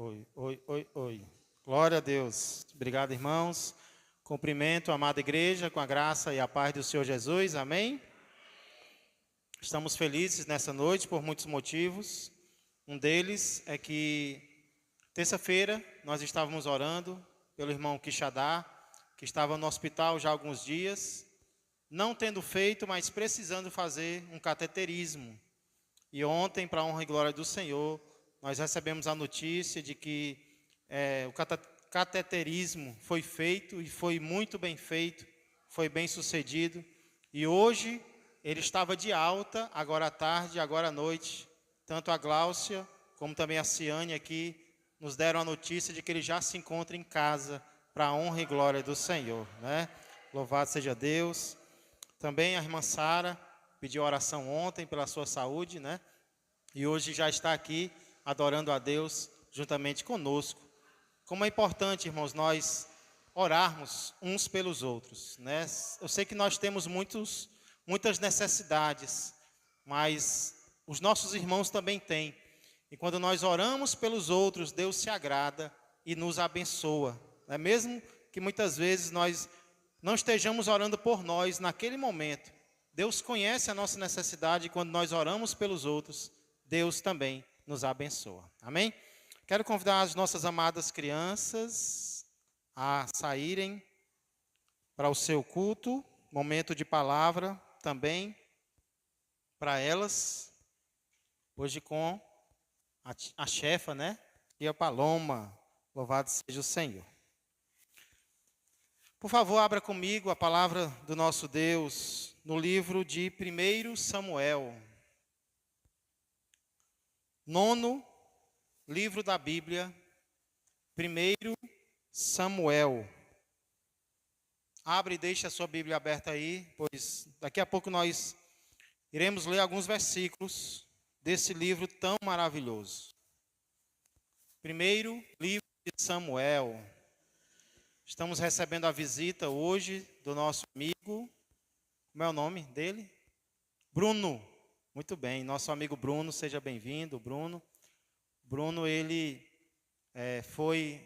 Oi, oi, oi, oi. Glória a Deus. Obrigado, irmãos. Cumprimento a amada igreja com a graça e a paz do Senhor Jesus. Amém? Estamos felizes nessa noite por muitos motivos. Um deles é que terça-feira nós estávamos orando pelo irmão Quixadá, que estava no hospital já há alguns dias, não tendo feito, mas precisando fazer um cateterismo. E ontem, para a honra e glória do Senhor, nós recebemos a notícia de que o cateterismo foi feito e foi muito bem feito, foi bem sucedido. E hoje ele estava de alta, agora à tarde, agora à noite. Tanto a Gláucia como também a Ciane aqui nos deram a notícia de que ele já se encontra em casa, para a honra e glória do Senhor, né? Louvado seja Deus. Também a irmã Sara pediu oração ontem pela sua saúde, né? E hoje já está aqui adorando a Deus juntamente conosco. Como é importante, irmãos, nós orarmos uns pelos outros, né? Eu sei que nós temos muitas necessidades, mas os nossos irmãos também têm. E quando nós oramos pelos outros, Deus se agrada e nos abençoa, né? Mesmo que muitas vezes nós não estejamos orando por nós naquele momento, Deus conhece a nossa necessidade e quando nós oramos pelos outros, Deus também nos abençoa. Amém? Quero convidar as nossas amadas crianças a saírem para o seu culto, momento de palavra também para elas, hoje com a chefa, né? E a Paloma, louvado seja o Senhor. Por favor, abra comigo a palavra do nosso Deus no livro de 1 Samuel. 9º livro da Bíblia, 1 Samuel. Abre e deixe a sua Bíblia aberta aí, pois daqui a pouco nós iremos ler alguns versículos desse livro tão maravilhoso. 1º livro de Samuel. Estamos recebendo a visita hoje do nosso amigo, como é o nome dele? Bruno. Muito bem, nosso amigo Bruno, seja bem-vindo, Bruno. Bruno, ele foi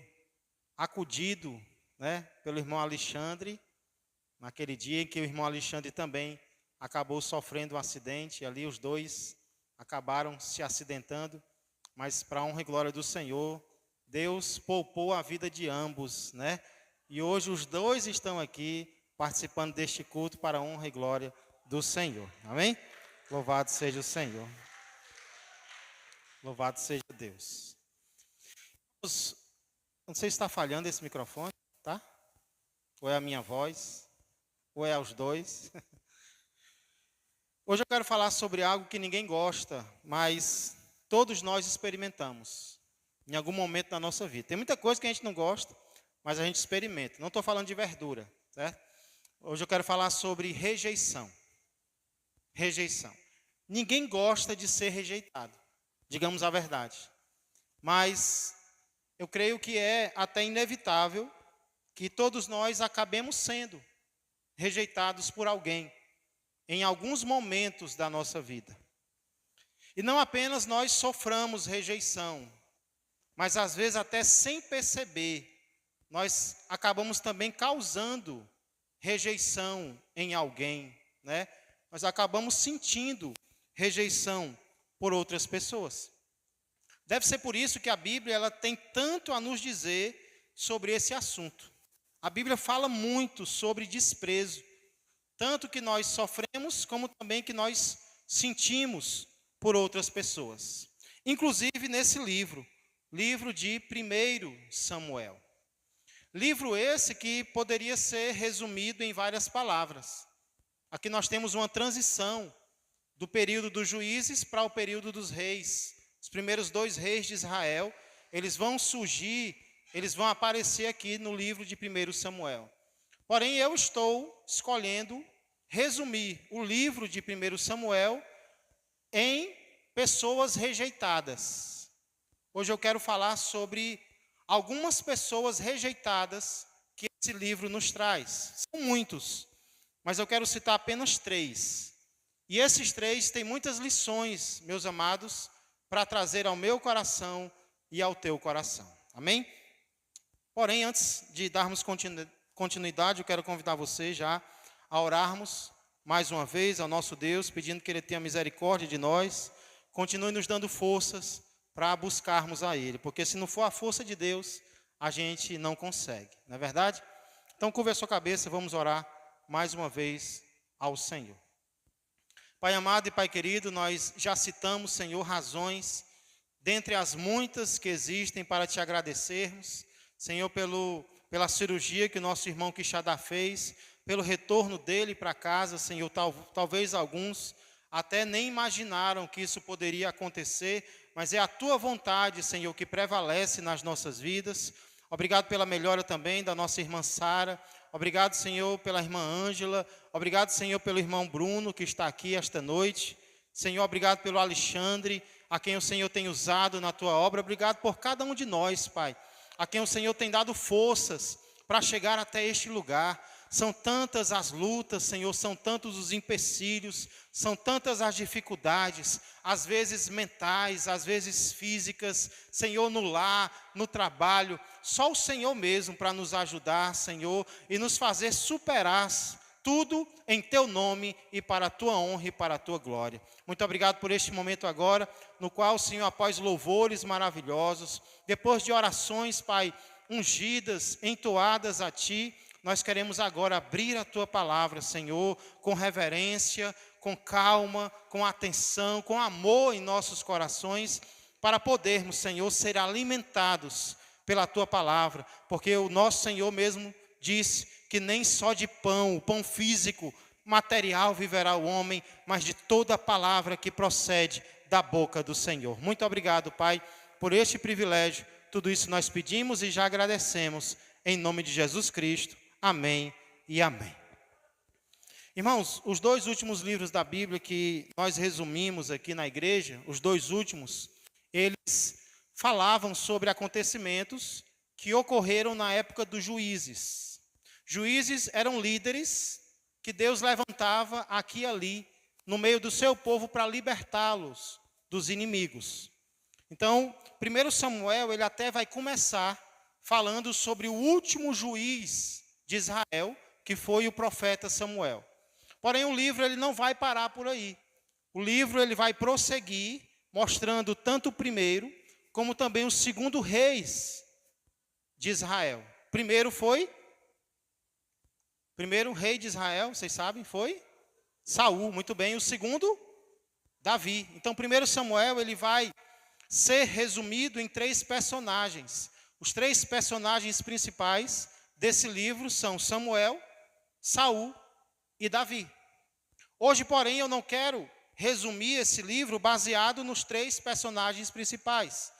acudido, né, pelo irmão Alexandre, naquele dia em que o irmão Alexandre também acabou sofrendo um acidente, ali os dois acabaram se acidentando, mas para a honra e glória do Senhor, Deus poupou a vida de ambos, né? E hoje os dois estão aqui participando deste culto para a honra e glória do Senhor. Amém? Louvado seja o Senhor. Louvado seja Deus. Não sei se está falhando esse microfone, tá? Ou é a minha voz, ou é aos dois. Hoje eu quero falar sobre algo que ninguém gosta, mas todos nós experimentamos em algum momento da nossa vida. Tem muita coisa que a gente não gosta, mas a gente experimenta. Não estou falando de verdura, certo? Hoje eu quero falar sobre rejeição. Rejeição. Ninguém gosta de ser rejeitado, digamos a verdade. Mas eu creio que é até inevitável que todos nós acabemos sendo rejeitados por alguém em alguns momentos da nossa vida. E não apenas nós soframos rejeição, mas às vezes até sem perceber, nós acabamos também causando rejeição em alguém, né? Nós acabamos sentindo rejeição por outras pessoas. Deve ser por isso que a Bíblia ela tem tanto a nos dizer sobre esse assunto. A Bíblia fala muito sobre desprezo, tanto que nós sofremos, como também que nós sentimos por outras pessoas. Inclusive nesse livro de 1 Samuel. Livro esse que poderia ser resumido em várias palavras. Aqui nós temos uma transição do período dos juízes para o período dos reis. Os primeiros 2 reis de Israel, eles vão surgir, eles vão aparecer aqui no livro de 1 Samuel. Porém, eu estou escolhendo resumir o livro de 1 Samuel em pessoas rejeitadas. Hoje eu quero falar sobre algumas pessoas rejeitadas que esse livro nos traz. São muitos, mas eu quero citar apenas 3. E esses 3 têm muitas lições, meus amados, para trazer ao meu coração e ao teu coração. Amém? Porém, antes de darmos continuidade, eu quero convidar você já a orarmos mais uma vez ao nosso Deus, pedindo que Ele tenha misericórdia de nós, continue nos dando forças para buscarmos a Ele, porque se não for a força de Deus, a gente não consegue, não é verdade? Então, curva a sua cabeça, vamos orar mais uma vez ao Senhor. Pai amado e Pai querido, nós já citamos, Senhor, razões, dentre as muitas que existem para te agradecermos, Senhor, pela cirurgia que o nosso irmão Quixadá fez, pelo retorno dele para casa, Senhor, talvez alguns até nem imaginaram que isso poderia acontecer, mas é a Tua vontade, Senhor, que prevalece nas nossas vidas. Obrigado pela melhora também da nossa irmã Sara, obrigado, Senhor, pela irmã Ângela, obrigado, Senhor, pelo irmão Bruno, que está aqui esta noite, Senhor, obrigado pelo Alexandre, a quem o Senhor tem usado na Tua obra, obrigado por cada um de nós, Pai, a quem o Senhor tem dado forças para chegar até este lugar. São tantas as lutas, Senhor, são tantos os empecilhos, são tantas as dificuldades, às vezes mentais, às vezes físicas, Senhor, no lar, no trabalho. Só o Senhor mesmo para nos ajudar, Senhor, e nos fazer superar tudo em Teu nome e para a Tua honra e para a Tua glória. Muito obrigado por este momento agora, no qual, Senhor, após louvores maravilhosos, depois de orações, Pai, ungidas, entoadas a Ti, nós queremos agora abrir a Tua palavra, Senhor, com reverência, com calma, com atenção, com amor em nossos corações, para podermos, Senhor, ser alimentados pela Tua palavra, porque o nosso Senhor mesmo disse que nem só de pão, o pão físico, material viverá o homem, mas de toda a palavra que procede da boca do Senhor. Muito obrigado, Pai, por este privilégio. Tudo isso nós pedimos e já agradecemos, em nome de Jesus Cristo. Amém e amém. Irmãos, os dois últimos livros da Bíblia que nós resumimos aqui na igreja, os dois últimos, eles falavam sobre acontecimentos que ocorreram na época dos juízes. Juízes eram líderes que Deus levantava aqui e ali, no meio do seu povo, para libertá-los dos inimigos. Então, 1 Samuel, ele até vai começar falando sobre o último juiz de Israel, que foi o profeta Samuel. Porém, o livro ele não vai parar por aí. O livro ele vai prosseguir, mostrando tanto o primeiro, como também o segundo reis de Israel. Primeiro rei de Israel, vocês sabem, foi Saul, muito bem. O segundo, Davi. Então, 1 Samuel ele vai ser resumido em 3 personagens. Os 3 personagens principais desse livro são Samuel, Saul e Davi. Hoje, porém, eu não quero resumir esse livro baseado nos 3 personagens principais,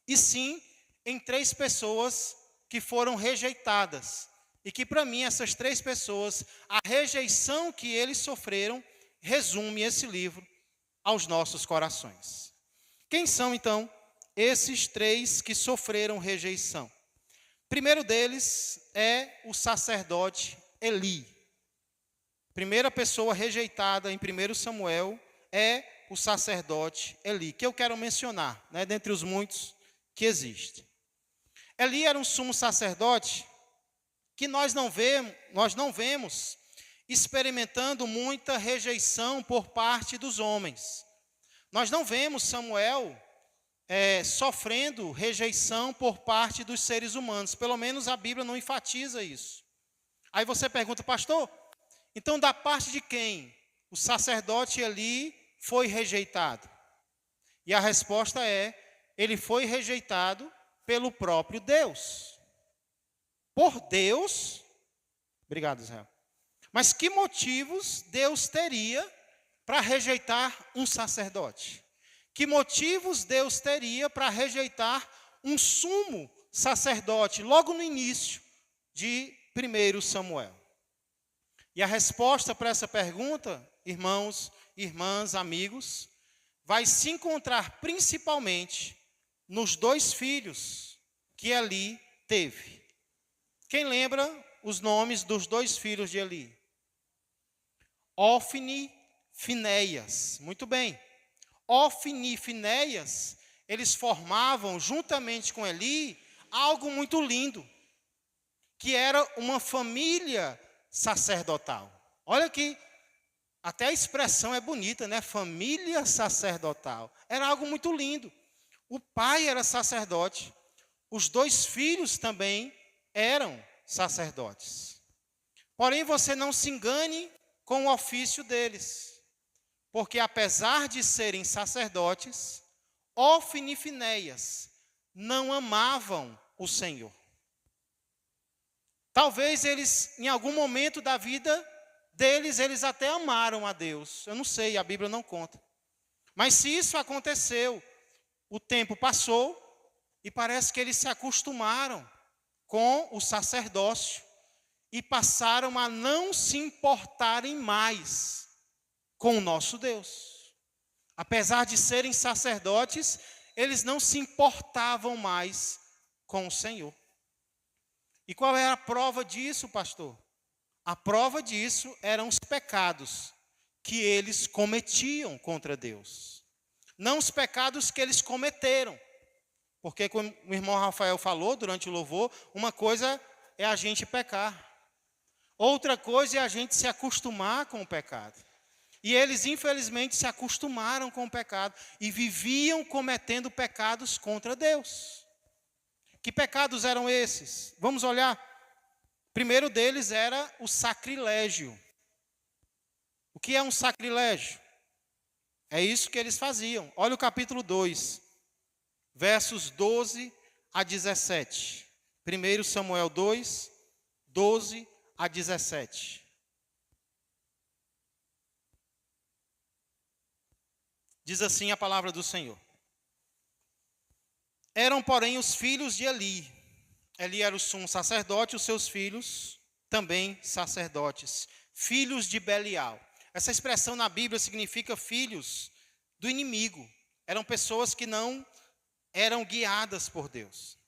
e sim em 3 pessoas que foram rejeitadas. E que para mim, essas 3 pessoas, a rejeição que eles sofreram, resume esse livro aos nossos corações. Quem são, então, esses 3 que sofreram rejeição? Primeiro deles é o sacerdote Eli. Primeira pessoa rejeitada em 1 Samuel é o sacerdote Eli, que eu quero mencionar, dentre os muitos que existem. Eli era um sumo sacerdote que nós não vemos experimentando muita rejeição por parte dos homens. Nós não vemos Samuel sofrendo rejeição por parte dos seres humanos. Pelo menos a Bíblia não enfatiza isso. Aí você pergunta, pastor, então da parte de quem o sacerdote Eli foi rejeitado? E a resposta é, ele foi rejeitado pelo próprio Deus. Por Deus, obrigado, Israel. Mas que motivos Deus teria para rejeitar um sacerdote? Que motivos Deus teria para rejeitar um sumo sacerdote logo no início de 1 Samuel? E a resposta para essa pergunta, irmãos, irmãs, amigos, vai se encontrar principalmente nos 2 filhos que Eli teve. Quem lembra os nomes dos 2 filhos de Eli? Ofni e Finéias. Muito bem. Ofni e Finéias, eles formavam, juntamente com Eli, algo muito lindo, que era uma família sacerdotal. Olha aqui, até a expressão é bonita, né? Família sacerdotal. Era algo muito lindo. O pai era sacerdote, os 2 filhos também eram sacerdotes. Porém, você não se engane com o ofício deles, porque apesar de serem sacerdotes, Ofni e Finéias não amavam o Senhor. Talvez eles, em algum momento da vida deles, eles até amaram a Deus. Eu não sei, a Bíblia não conta. Mas se isso aconteceu, o tempo passou e parece que eles se acostumaram com o sacerdócio e passaram a não se importarem mais com o nosso Deus. Apesar de serem sacerdotes, eles não se importavam mais com o Senhor. E qual é a prova disso, pastor? A prova disso eram os pecados que eles cometiam contra Deus. Não os pecados que eles cometeram. Porque, como o irmão Rafael falou durante o louvor, uma coisa é a gente pecar. Outra coisa é a gente se acostumar com o pecado. E eles, infelizmente, se acostumaram com o pecado e viviam cometendo pecados contra Deus. Que pecados eram esses? Vamos olhar. O primeiro deles era o sacrilégio. O que é um sacrilégio? É isso que eles faziam. Olha o capítulo 2, versos 12 a 17. 1 Samuel 2, 12 a 17. Diz assim a palavra do Senhor. Eram, porém, os filhos de Eli. Eli era o sumo sacerdote, os seus filhos também sacerdotes. Filhos de Belial. Essa expressão na Bíblia significa filhos do inimigo. Eram pessoas que não eram guiadas por Deus.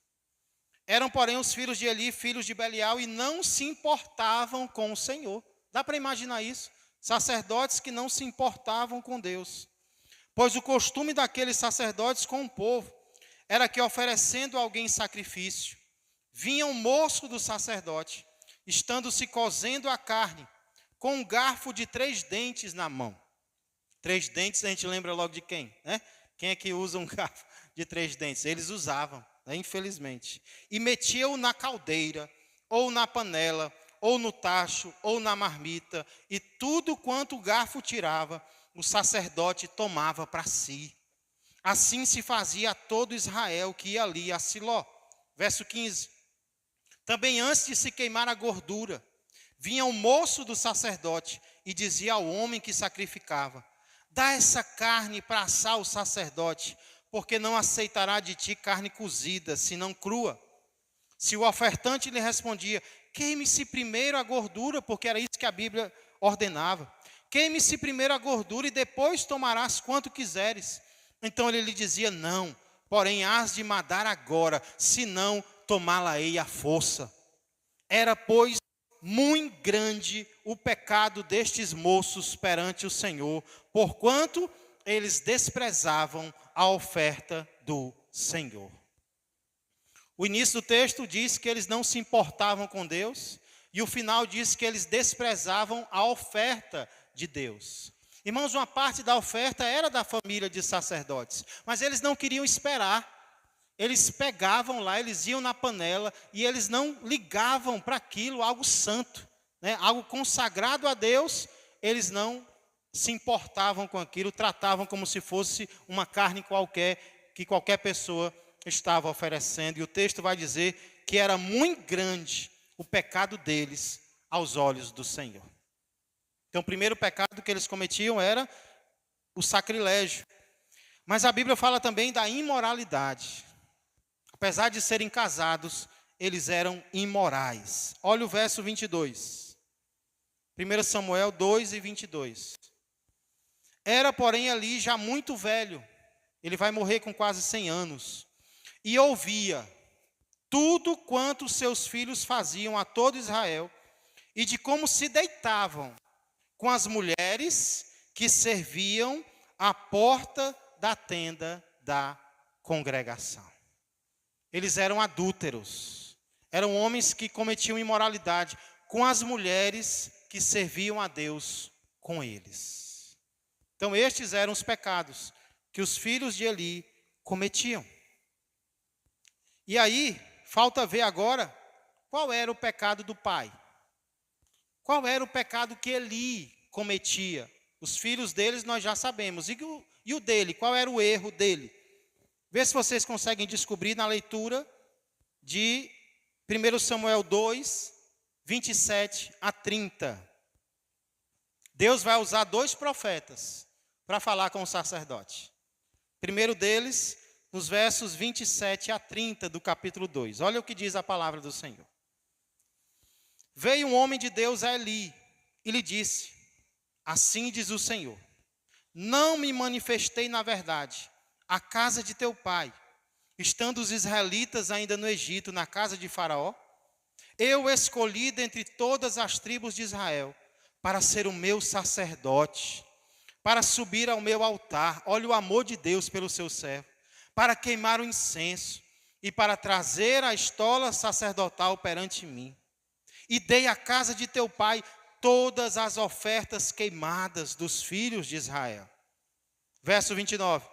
Eram, porém, os filhos de Eli, filhos de Belial, e não se importavam com o Senhor. Dá para imaginar isso? Sacerdotes que não se importavam com Deus. Pois o costume daqueles sacerdotes com o povo era que, oferecendo a alguém sacrifício, vinha um moço do sacerdote, estando se cozendo a carne, com um garfo de 3 dentes na mão. 3 dentes, a gente lembra logo de quem, né? Quem é que usa um garfo de 3 dentes? Eles usavam, né? Infelizmente. E metia-o na caldeira, ou na panela, ou no tacho, ou na marmita, e tudo quanto o garfo tirava, o sacerdote tomava para si. Assim se fazia a todo Israel que ia ali a Siló. Verso 15. Também antes de se queimar a gordura, vinha o moço do sacerdote e dizia ao homem que sacrificava: dá essa carne para assar o sacerdote, porque não aceitará de ti carne cozida, senão crua. Se o ofertante lhe respondia: queime-se primeiro a gordura, porque era isso que a Bíblia ordenava. Queime-se primeiro a gordura e depois tomarás quanto quiseres. Então ele lhe dizia: não, porém hás de mandar agora, senão tomá-la-ei à força. Era, pois, muito grande o pecado destes moços perante o Senhor, porquanto eles desprezavam a oferta do Senhor. O início do texto diz que eles não se importavam com Deus, e o final diz que eles desprezavam a oferta de Deus. Irmãos, uma parte da oferta era da família de sacerdotes, mas eles não queriam esperar. Eles pegavam lá, eles iam na panela e eles não ligavam para aquilo algo santo, né? Algo consagrado a Deus. Eles não se importavam com aquilo, tratavam como se fosse uma carne qualquer que qualquer pessoa estava oferecendo. E o texto vai dizer que era muito grande o pecado deles aos olhos do Senhor. Então, o primeiro pecado que eles cometiam era o sacrilégio. Mas a Bíblia fala também da imoralidade. Apesar de serem casados, eles eram imorais. Olha o verso 22. 1 Samuel 2 e 22. Era, porém, ali já muito velho. Ele vai morrer com quase 100 anos. E ouvia tudo quanto seus filhos faziam a todo Israel, e de como se deitavam com as mulheres que serviam à porta da tenda da congregação. Eles eram adúlteros, eram homens que cometiam imoralidade com as mulheres que serviam a Deus com eles. Então estes eram os pecados que os filhos de Eli cometiam. E aí, falta ver agora qual era o pecado do pai. Qual era o pecado que Eli cometia? Os filhos deles nós já sabemos. E o dele? Qual era o erro dele? Vê se vocês conseguem descobrir na leitura de 1 Samuel 2, 27 a 30. Deus vai usar 2 profetas para falar com o sacerdote. Primeiro deles, nos versos 27 a 30 do capítulo 2. Olha o que diz a palavra do Senhor. Veio um homem de Deus a Eli e lhe disse: assim diz o Senhor, não me manifestei na verdade à casa de teu pai, estando os israelitas ainda no Egito, na casa de Faraó? Eu escolhi dentre todas as tribos de Israel para ser o meu sacerdote, para subir ao meu altar, olha o amor de Deus pelo seu servo, para queimar o incenso e para trazer a estola sacerdotal perante mim. E dei à casa de teu pai todas as ofertas queimadas dos filhos de Israel. Verso 29.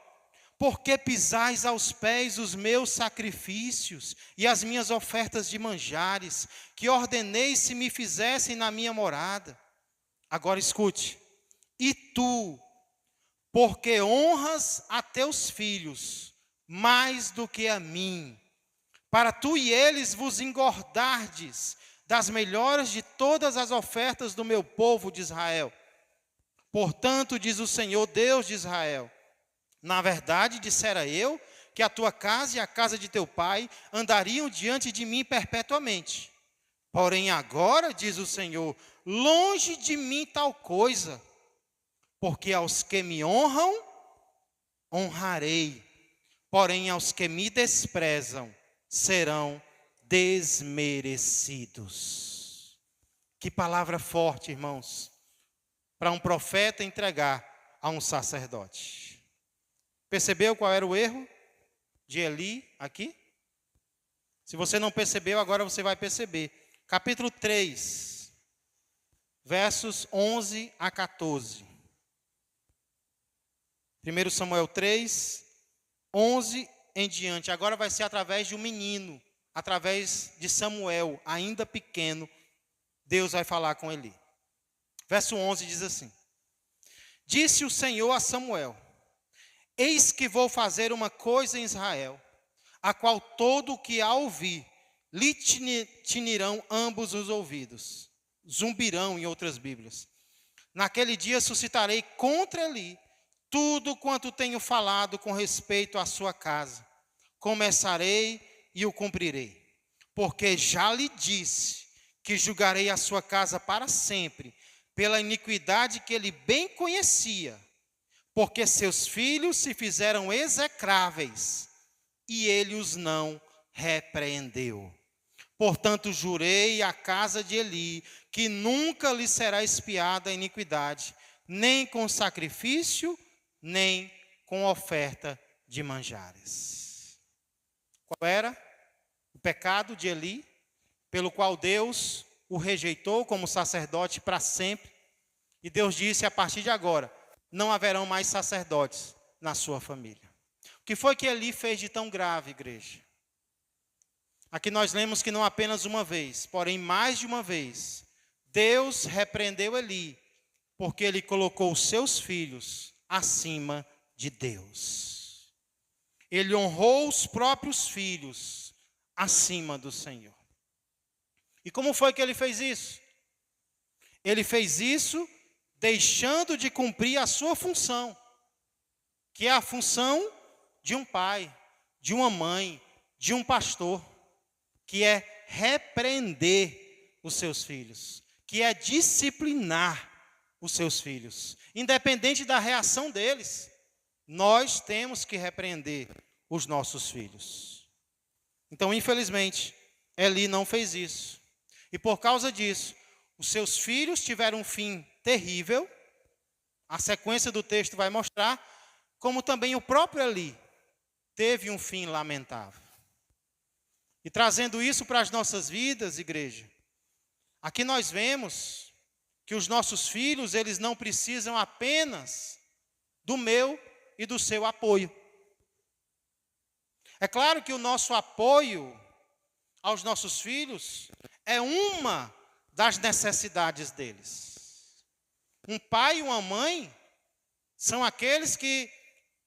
Porque pisais aos pés os meus sacrifícios e as minhas ofertas de manjares, que ordenei se me fizessem na minha morada. Agora escute. E tu, porque honras a teus filhos mais do que a mim, para tu e eles vos engordardes das melhores de todas as ofertas do meu povo de Israel. Portanto, diz o Senhor, Deus de Israel, na verdade, dissera eu, que a tua casa e a casa de teu pai andariam diante de mim perpetuamente. Porém agora, diz o Senhor, longe de mim tal coisa, porque aos que me honram, honrarei, porém aos que me desprezam, serão desmerecidos. Que palavra forte, irmãos, para um profeta entregar a um sacerdote. Percebeu qual era o erro de Eli aqui? Se você não percebeu, agora você vai perceber. Capítulo 3, versos 11 a 14. 1 Samuel 3, 11 em diante. Agora vai ser através de um menino, através de Samuel, ainda pequeno, Deus vai falar com Eli. Verso 11 diz assim: disse o Senhor a Samuel: eis que vou fazer uma coisa em Israel, a qual todo o que a ouvir, lhe tinirão ambos os ouvidos. Zumbirão em outras Bíblias. Naquele dia suscitarei contra Eli tudo quanto tenho falado com respeito à sua casa. Começarei e o cumprirei. Porque já lhe disse que julgarei a sua casa para sempre, pela iniquidade que ele bem conhecia. Porque seus filhos se fizeram execráveis, e ele os não repreendeu. Portanto, jurei à casa de Eli, que nunca lhe será expiada a iniquidade, nem com sacrifício, nem com oferta de manjares. Qual era o pecado de Eli, pelo qual Deus o rejeitou como sacerdote para sempre? E Deus disse, a partir de agora, não haverão mais sacerdotes na sua família. O que foi que Eli fez de tão grave, igreja? Aqui nós lemos que não apenas uma vez, porém mais de uma vez, Deus repreendeu Eli, porque ele colocou os seus filhos acima de Deus. Ele honrou os próprios filhos acima do Senhor. E como foi que ele fez isso? Ele fez isso deixando de cumprir a sua função, que é a função de um pai, de uma mãe, de um pastor, que é repreender os seus filhos, que é disciplinar os seus filhos, independente da reação deles. Nós temos que repreender os nossos filhos. Então, infelizmente, Eli não fez isso. E por causa disso, os seus filhos tiveram um fim terrível. A sequência do texto vai mostrar, como também o próprio Eli teve um fim lamentável. E trazendo isso para as nossas vidas, igreja, aqui nós vemos que os nossos filhos, eles não precisam apenas do meu e do seu apoio. É claro que o nosso apoio aos nossos filhos é uma das necessidades deles. Um pai e uma mãe são aqueles que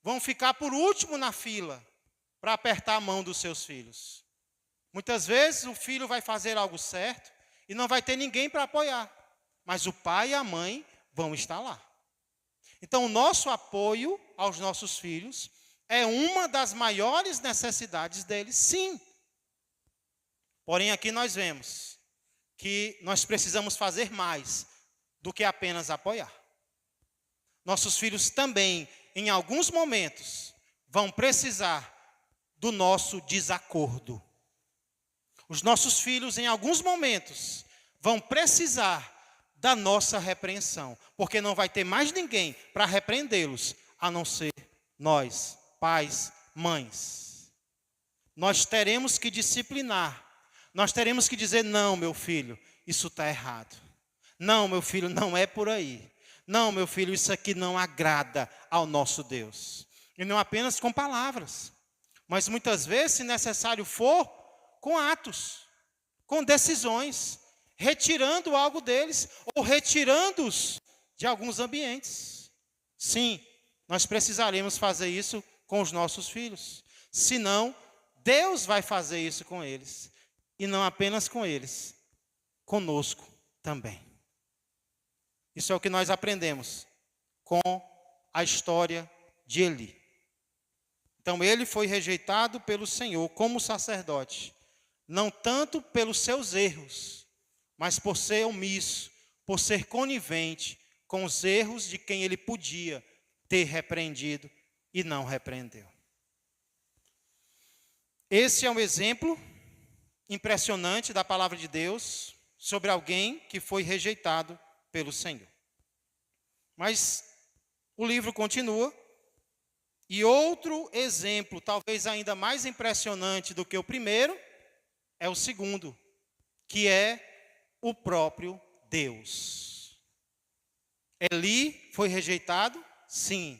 vão ficar por último na fila para apertar a mão dos seus filhos. Muitas vezes o filho vai fazer algo certo e não vai ter ninguém para apoiar, mas o pai e a mãe vão estar lá. Então, o nosso apoio aos nossos filhos é uma das maiores necessidades deles, sim. Porém, aqui nós vemos que nós precisamos fazer mais do que apenas apoiar. Nossos filhos também, em alguns momentos, vão precisar do nosso desacordo. Os nossos filhos, em alguns momentos, vão precisar da nossa repreensão, porque não vai ter mais ninguém para repreendê-los, a não ser nós, pais, mães. Nós teremos que disciplinar, nós teremos que dizer, não, meu filho, isso está errado. Não, meu filho, não é por aí. Não, meu filho, isso aqui não agrada ao nosso Deus. E não apenas com palavras, mas muitas vezes, se necessário for, com atos, com decisões, retirando algo deles ou retirando-os de alguns ambientes. Sim, nós precisaremos fazer isso com os nossos filhos. Senão, Deus vai fazer isso com eles. E não apenas com eles, conosco também. Isso é o que nós aprendemos com a história de Eli. Então, ele foi rejeitado pelo Senhor como sacerdote, não tanto pelos seus erros, mas por ser omisso, por ser conivente com os erros de quem ele podia ter repreendido e não repreendeu. Esse é um exemplo impressionante da palavra de Deus sobre alguém que foi rejeitado pelo Senhor. Mas o livro continua, e outro exemplo, talvez ainda mais impressionante do que o primeiro, é o segundo, que é o próprio Deus. Eli foi rejeitado? Sim.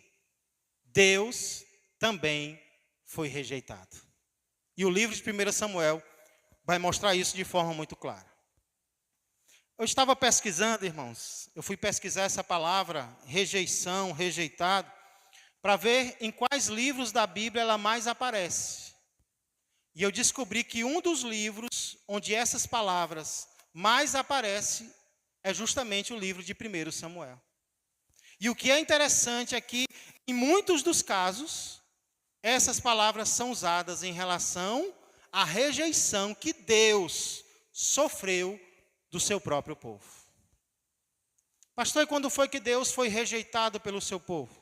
Deus também foi rejeitado. E o livro de 1 Samuel vai mostrar isso de forma muito clara. Eu estava pesquisando, irmãos, eu fui pesquisar essa palavra, rejeição, rejeitado, para ver em quais livros da Bíblia ela mais aparece. E eu descobri que um dos livros onde essas palavras mais aparecem é justamente o livro de 1 Samuel. E o que é interessante é que, em muitos dos casos, essas palavras são usadas em relação à rejeição que Deus sofreu do seu próprio povo. Pastor, e quando foi que Deus foi rejeitado pelo seu povo?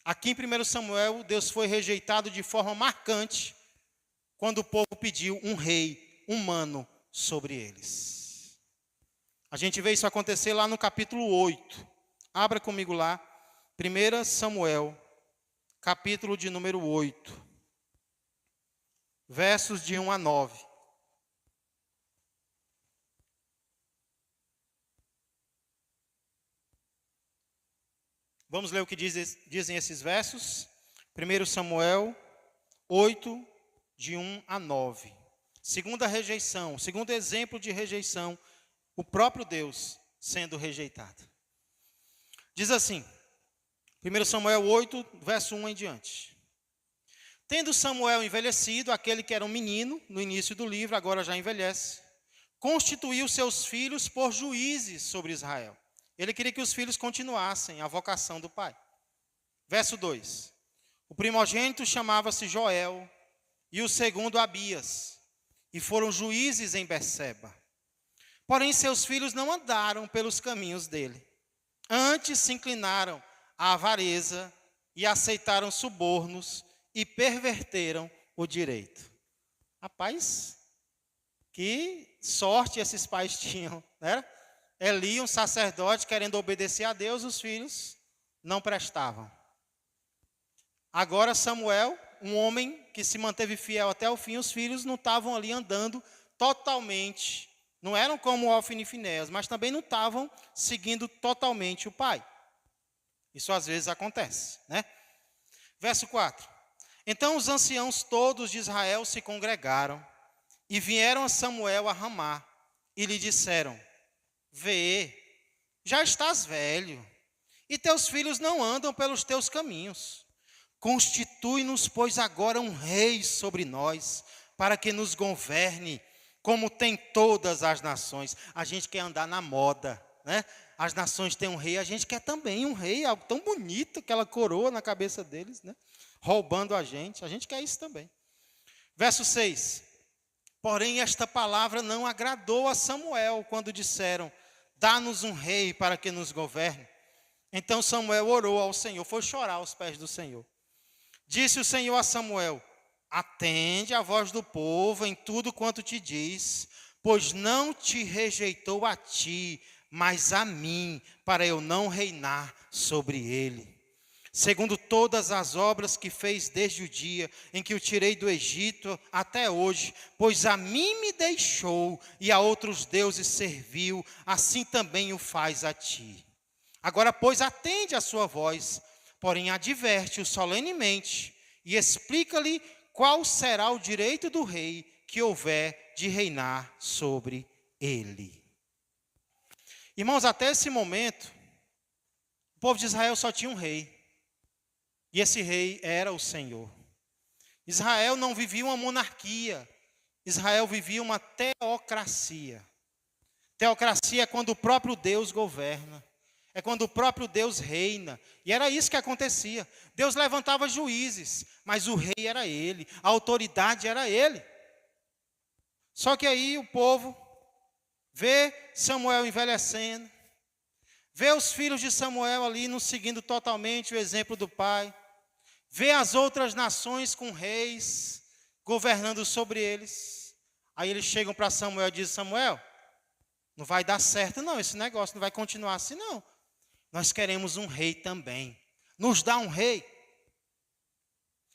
Aqui em 1 Samuel, Deus foi rejeitado de forma marcante quando o povo pediu um rei humano sobre eles. A gente vê isso acontecer lá no capítulo 8. Abra comigo lá, 1 Samuel, capítulo de número 8, versos de 1 a 9. Vamos ler o que dizem esses versos. 1 Samuel 8, de 1 a 9. Segunda rejeição, segundo exemplo de rejeição, o próprio Deus sendo rejeitado. Diz assim, 1 Samuel 8, verso 1 em diante. Tendo Samuel envelhecido, aquele que era um menino, no início do livro, agora já envelhece, constituiu seus filhos por juízes sobre Israel. Ele queria que os filhos continuassem a vocação do pai. Verso 2. O primogênito chamava-se Joel, e o segundo Abias, e foram juízes em Berseba. Porém, seus filhos não andaram pelos caminhos dele. Antes se inclinaram à avareza e aceitaram subornos e perverteram o direito. Rapaz, que sorte esses pais tinham, né? Eli, um sacerdote, querendo obedecer a Deus, os filhos não prestavam. Agora Samuel, um homem que se manteve fiel até o fim. Os filhos não estavam ali andando totalmente, não eram como Ofni e Finéias, mas também não estavam seguindo totalmente o pai. Isso às vezes acontece, né? Verso 4. Então os anciãos todos de Israel se congregaram e vieram a Samuel a Ramá e lhe disseram: Vê, já estás velho, e teus filhos não andam pelos teus caminhos. Constitui-nos, pois, agora um rei sobre nós, para que nos governe, como tem todas as nações. A gente quer andar na moda, né? As nações têm um rei, a gente quer também um rei, algo tão bonito, aquela coroa na cabeça deles, né? Roubando a gente quer isso também. Verso 6. Porém, esta palavra não agradou a Samuel, quando disseram: Dá-nos um rei para que nos governe. Então Samuel orou ao Senhor, foi chorar aos pés do Senhor. Disse o Senhor a Samuel: Atende a voz do povo em tudo quanto te diz, pois não te rejeitou a ti, mas a mim, para eu não reinar sobre ele. Segundo todas as obras que fez desde o dia em que o tirei do Egito até hoje, pois a mim me deixou e a outros deuses serviu, assim também o faz a ti. Agora, pois, atende a sua voz, porém adverte-o solenemente e explica-lhe qual será o direito do rei que houver de reinar sobre ele. Irmãos, até esse momento, o povo de Israel só tinha um rei. E esse rei era o Senhor. Israel não vivia uma monarquia. Israel vivia uma teocracia. Teocracia é quando o próprio Deus governa. É quando o próprio Deus reina. E era isso que acontecia. Deus levantava juízes, mas o rei era ele. A autoridade era ele. Só que aí o povo vê Samuel envelhecendo. Vê os filhos de Samuel ali não seguindo totalmente o exemplo do pai. Vê as outras nações com reis governando sobre eles. Aí eles chegam para Samuel e dizem: Samuel, não vai dar certo não, esse negócio não vai continuar assim não. Nós queremos um rei também. Nos dá um rei.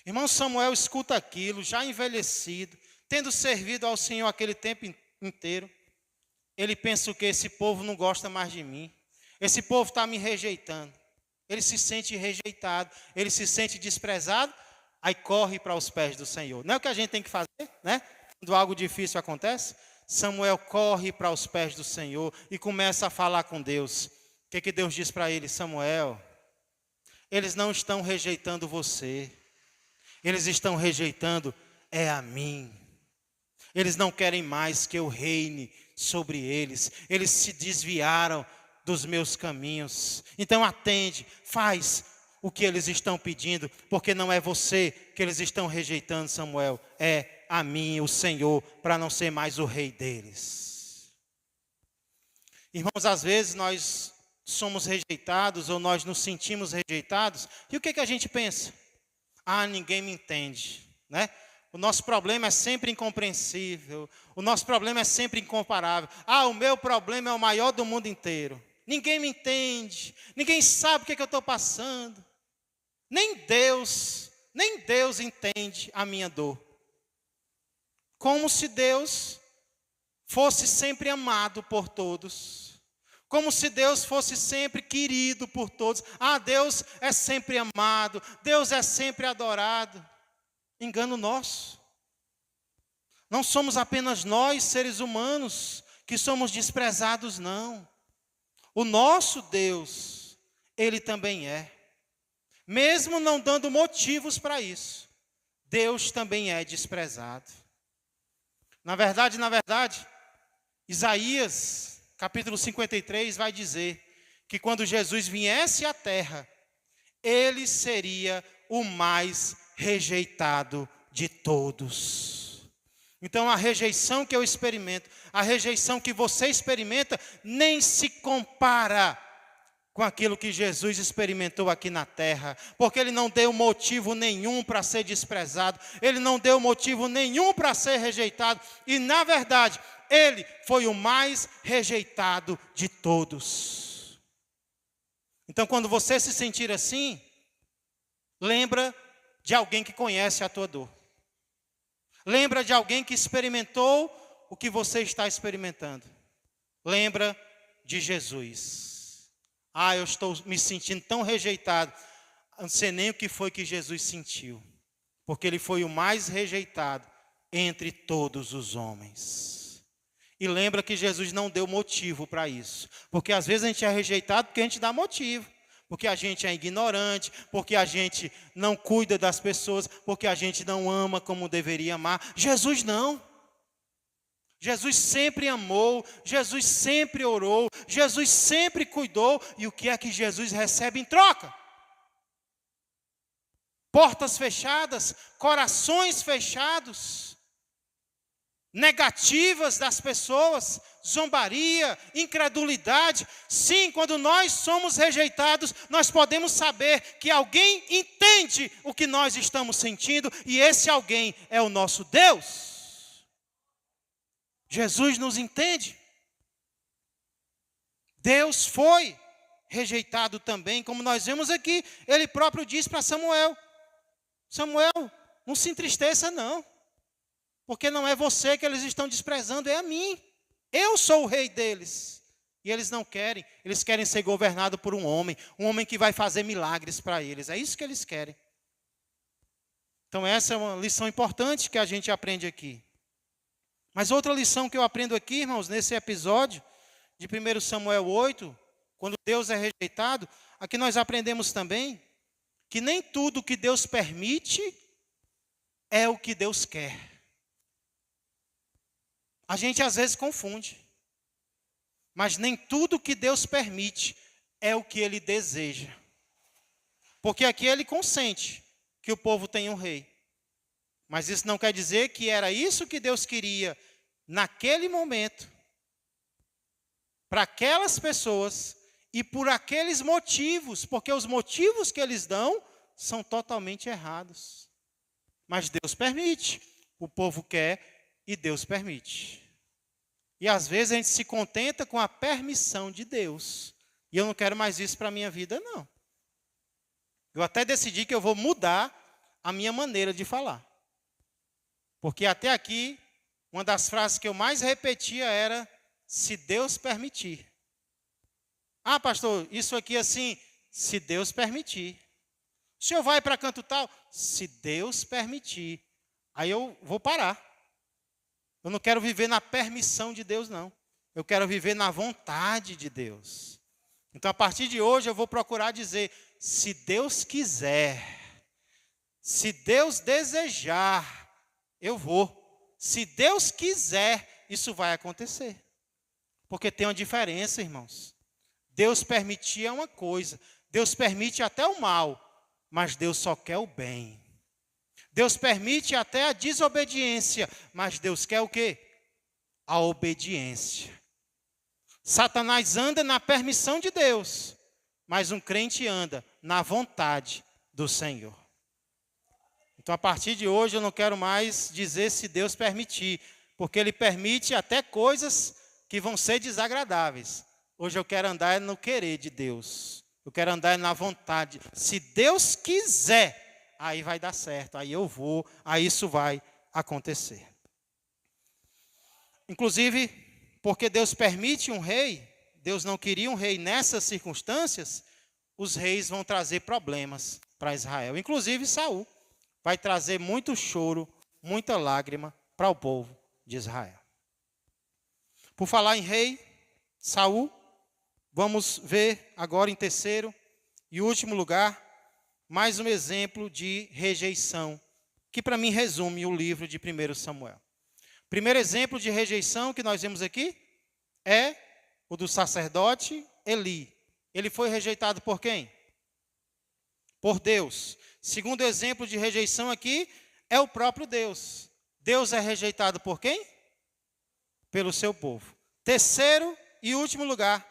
Irmão, Samuel escuta aquilo, já envelhecido, tendo servido ao Senhor aquele tempo inteiro. Ele pensa o que? Esse povo não gosta mais de mim. Esse povo está me rejeitando. Ele se sente rejeitado, ele se sente desprezado, aí corre para os pés do Senhor. Não é o que a gente tem que fazer, né? Quando algo difícil acontece, Samuel corre para os pés do Senhor e começa a falar com Deus. O que Deus diz para ele? Samuel, eles não estão rejeitando você, eles estão rejeitando a mim. Eles não querem mais que eu reine sobre eles, eles se desviaram dos meus caminhos. Então atende, faz o que eles estão pedindo, porque não é você que eles estão rejeitando, Samuel, é a mim, o Senhor, para não ser mais o rei deles. Irmãos, às vezes nós somos rejeitados ou nós nos sentimos rejeitados, e o que a gente pensa? Ah, ninguém me entende, né? O nosso problema é sempre incompreensível, o nosso problema é sempre incomparável. Ah, o meu problema é o maior do mundo inteiro. Ninguém me entende, ninguém sabe o que eu estou passando. Nem Deus entende a minha dor. Como se Deus fosse sempre amado por todos. Como se Deus fosse sempre querido por todos. Ah, Deus é sempre amado, Deus é sempre adorado. Engano nosso. Não somos apenas nós, seres humanos, que somos desprezados, não. O nosso Deus, Ele também é. Mesmo não dando motivos para isso, Deus também é desprezado. Na verdade, Isaías, capítulo 53, vai dizer que quando Jesus viesse à terra, Ele seria o mais rejeitado de todos. Então a rejeição que eu experimento, a rejeição que você experimenta, nem se compara com aquilo que Jesus experimentou aqui na terra, porque Ele não deu motivo nenhum para ser desprezado, Ele não deu motivo nenhum para ser rejeitado, e na verdade, Ele foi o mais rejeitado de todos. Então quando você se sentir assim, lembra de alguém que conhece a tua dor. Lembra de alguém que experimentou o que você está experimentando. Lembra de Jesus. Eu estou me sentindo tão rejeitado. Não sei nem o que foi que Jesus sentiu. Porque ele foi o mais rejeitado entre todos os homens. E lembra que Jesus não deu motivo para isso. Porque às vezes a gente é rejeitado porque a gente dá motivo. Porque a gente é ignorante, porque a gente não cuida das pessoas, porque a gente não ama como deveria amar. Jesus não. Jesus sempre amou, Jesus sempre orou, Jesus sempre cuidou. E o que é que Jesus recebe em troca? Portas fechadas, corações fechados, negativas das pessoas, zombaria, incredulidade. Sim, quando nós somos rejeitados, nós podemos saber que alguém entende o que nós estamos sentindo, e esse alguém é o nosso Deus. Jesus nos entende. Deus foi rejeitado também, como nós vemos aqui. Ele próprio diz para Samuel: Samuel, não se entristeça não, porque não é você que eles estão desprezando, é a mim. Eu sou o rei deles. E eles não querem, eles querem ser governados por um homem que vai fazer milagres para eles. É isso que eles querem. Então essa é uma lição importante que a gente aprende aqui. Mas outra lição que eu aprendo aqui, irmãos, nesse episódio de 1 Samuel 8, quando Deus é rejeitado, aqui nós aprendemos também que nem tudo que Deus permite é o que Deus quer. A gente às vezes confunde. Mas nem tudo que Deus permite é o que Ele deseja. Porque aqui Ele consente que o povo tenha um rei. Mas isso não quer dizer que era isso que Deus queria naquele momento, para aquelas pessoas e por aqueles motivos, porque os motivos que eles dão são totalmente errados. Mas Deus permite, o povo quer e Deus permite. E às vezes a gente se contenta com a permissão de Deus. E eu não quero mais isso para a minha vida, não. Eu até decidi que eu vou mudar a minha maneira de falar. Porque até aqui, uma das frases que eu mais repetia era: se Deus permitir. Pastor, isso aqui assim, se Deus permitir. O senhor vai para canto tal? Se Deus permitir. Aí eu vou parar. Eu não quero viver na permissão de Deus, não. Eu quero viver na vontade de Deus. Então, a partir de hoje, eu vou procurar dizer: se Deus quiser, se Deus desejar, eu vou. Se Deus quiser, isso vai acontecer. Porque tem uma diferença, irmãos. Deus permitir é uma coisa. Deus permite até o mal, mas Deus só quer o bem. Deus permite até a desobediência, mas Deus quer o quê? A obediência. Satanás anda na permissão de Deus, mas um crente anda na vontade do Senhor. Então, a partir de hoje, eu não quero mais dizer se Deus permitir, porque Ele permite até coisas que vão ser desagradáveis. Hoje eu quero andar no querer de Deus. Eu quero andar na vontade. Se Deus quiser, aí vai dar certo, aí eu vou, aí isso vai acontecer. Inclusive, porque Deus permite um rei, Deus não queria um rei nessas circunstâncias, os reis vão trazer problemas para Israel. Inclusive Saul vai trazer muito choro, muita lágrima para o povo de Israel. Por falar em rei, Saul, vamos ver agora em terceiro e último lugar, mais um exemplo de rejeição, que para mim resume o livro de 1 Samuel. Primeiro exemplo de rejeição que nós vemos aqui é o do sacerdote Eli. Ele foi rejeitado por quem? Por Deus. Segundo exemplo de rejeição aqui é o próprio Deus. Deus é rejeitado por quem? Pelo seu povo. Terceiro e último lugar,